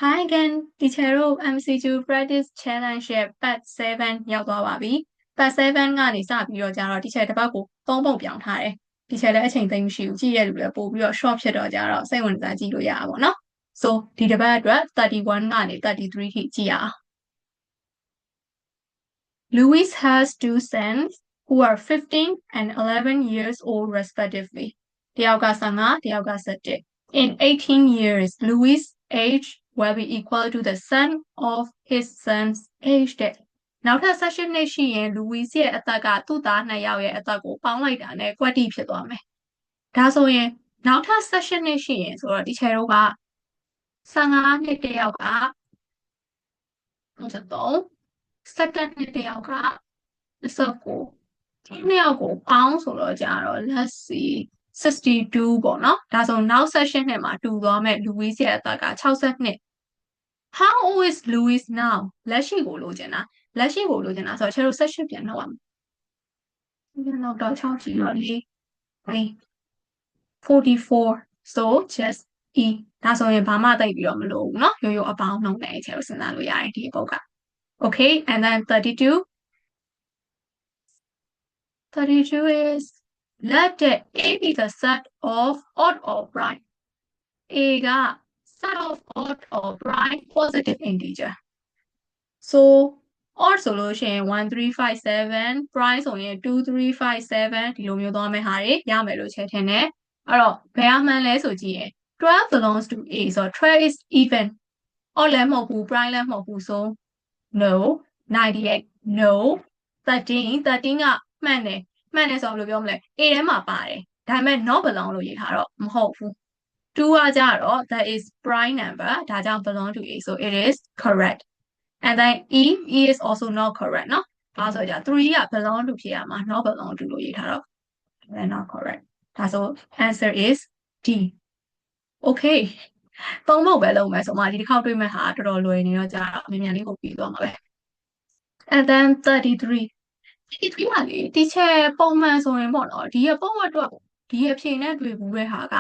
Hi again ဒီချေတို့ MCQ practice challenge ရဲ့ part 7ရောက်သွားပါပြီ part 7ကနေစပြီးတော့ကြတော့ဒီချေတစ်ပတ်ကို3ပုံပြောင်းထားတယ်ဒီချေလည်းအချိန်သိမ်းမရှိဘူးကြည့်ရလူလည်းပို့ပြီးတော့ short ဖြစ်တော့ကြတော့စိတ်ဝင်စားကြည့်လို့ရတာပေါ့နော် so ဒီတစ်ပတ်အတွက်31ကနေ33ထိကြည့်ရအောင် Louis has two sons who are 15 and 11 years old respectively တယောက်က15တယောက်က17 in 18 years Louis' age will be equal to the sum of his son's age တဲ့နောက်ထပ်18နှစ်ရှိရင် Louis ရဲ့အသက်ကသူ့သား2ယောက်ရဲ့အသက်ကိုပေါင်းလိုက်တာနဲ့ကွက်တိဖြစ်သွားမယ်ဒါဆိုရင်နောက်ထပ်18နှစ်ရှိရင်ဆိုတော့ဒီချေတို့က15နှစ်တယောက်က33 17နှစ်တယောက်က19ဒီနှစ်ယောက်ကိုပေါင်းဆိုတော့ကြတော့ let's see 62ပေါ့နော်ဒါဆိုနောက်18နှစ်မှာတူသွားမဲ့ Louis ရဲ့အသက်က62 How old is Louis now လက်ရှိကိုလိုချင်တာဆိုတော့ကျတို့18ပြန်နှုတ်ရမယ်ပြန်နှုတ်တော့6ကြည့်တော့လေ44 so just e ဒါဆိုရင်ဘာမှတိတ်ပြီးတော့မလိုဘူးเนาะရိုးရိုးအပေါင်းနှုတ်နဲ့ကျတို့စဉ်းစားလို့ရတယ်ဒီပုတ်က okay and then 32 is let the a be the set of odd or prime a က set of odd or prime positive integer so odd ဆိုလို့ရှိရင်1357 prime ဆိုရင်2357ဒီလိုမျိုးသွားမယ့်ဟာတွေရမယ်လို့ချက်ထင်တယ်အဲ့တော့ဘယ်အမှန်လဲဆိုကြည့်ရင်12 belongs to a ဆိုတော့12 is even odd လည်းမဟုတ်ဘူး prime လည်းမဟုတ်ဘူးဆို no 98 no 13ကမှန်တယ်ဆိုတော့ဘယ်လိုပြောမလဲ a ထဲမှာပါတယ်ဒါပေမဲ့ not belong လို့ရေးထားတော့မဟုတ်ဘူး2ကကြတော့ that is prime number ဒါကြောင့် belong to a so it is correct and then e is also not correct เนาะဒါဆိုကြ3က belong to ဖြစ်ရမှာ not belong to လို့ရေးထားတော့ that's not correct ဒါဆို answer is d okay သုံးဖို့ပဲလုပ်မယ်ဆိုမှဒီတစ်ခေါက်တွေ့မဲ့ဟာတော်တော်လွယ်နေတော့ကြာတော့မြန်လေးကိုပြီးသွားမှာပဲ and then 33ကလေဒီချက်ပုံမှန်ဆိုရင်ပေါ့နော်ဒီရဲ့ပုံမှန်အတွက်ဒီရဲ့ဖြေနဲ့တွေ့ဘူးတဲ့ဟာက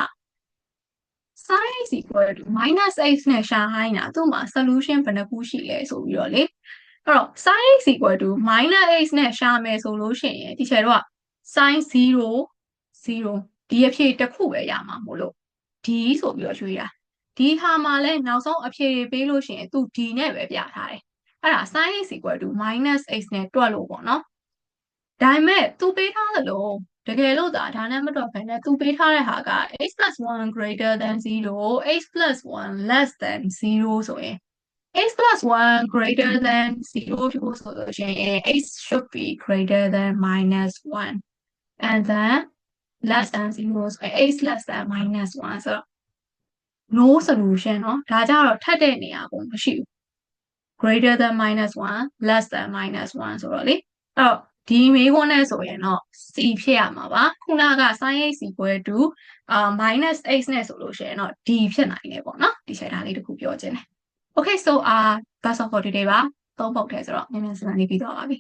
sin is equal to -x နဲ့ရှာဟိုင်းတာသူ့မှာ solution ဘယ်နှခုရှိလဲဆိုပြီးတော့လေအဲ့တော့ sin is equal to -x နဲ့ရှာမယ်ဆိုလို့ရှိရင်ဒီချက်တော့ sin 0 ဒီအဖြေတစ်ခုပဲရမှာမို့လို့ d ဆိုပြီးတော့ရွှေ့တာဒီဟာမှာလဲနောက်ဆုံးအဖြေပေးလို့ရှိရင်သူ d နဲ့ပဲပြထားတယ်အဲ့ဒါ sin is equal to -x နဲ့တွက်လို့ပေါ့နော်ဒါပေမဲ့သူပေးထားသလိုတကယ်လို့ဒါနဲ့မတွက်ဘဲနဲ့သူပေးထားတဲ့ဟာက x + 1 greater than 0 x + 1 less than 0ဆိုရင် x + 1 greater than 0ဖြစ်ဖို့ဆိုလို့ရှိရင် x should be greater than -1 and then less than 0 ဆိုရင် x less than -1ဆိုတော့ no solution เนาะဒါကြတော့ထပ်တဲ့နေရာကိုမရှိဘူး greater than -1 less than -1ဆိုတော့လေအဲ့တော့ဒီမေးခွန်းနဲ့ဆိုရင်တော့ c ဖြစ်ရမှာပါခုနက sin x equal to -x နဲ့ဆိုလို့ရှိရင်တော့ d ဖြစ်နိုင်တယ်ပေါ့နော်ဒီချက်ဒါလေးတစ်ခုပြောချင်တယ် okay so that's all for today ပါသုံးပုတ်ထဲဆိုတော့မြန်မြန်စံစံလေးပြီးသွားပါပြီ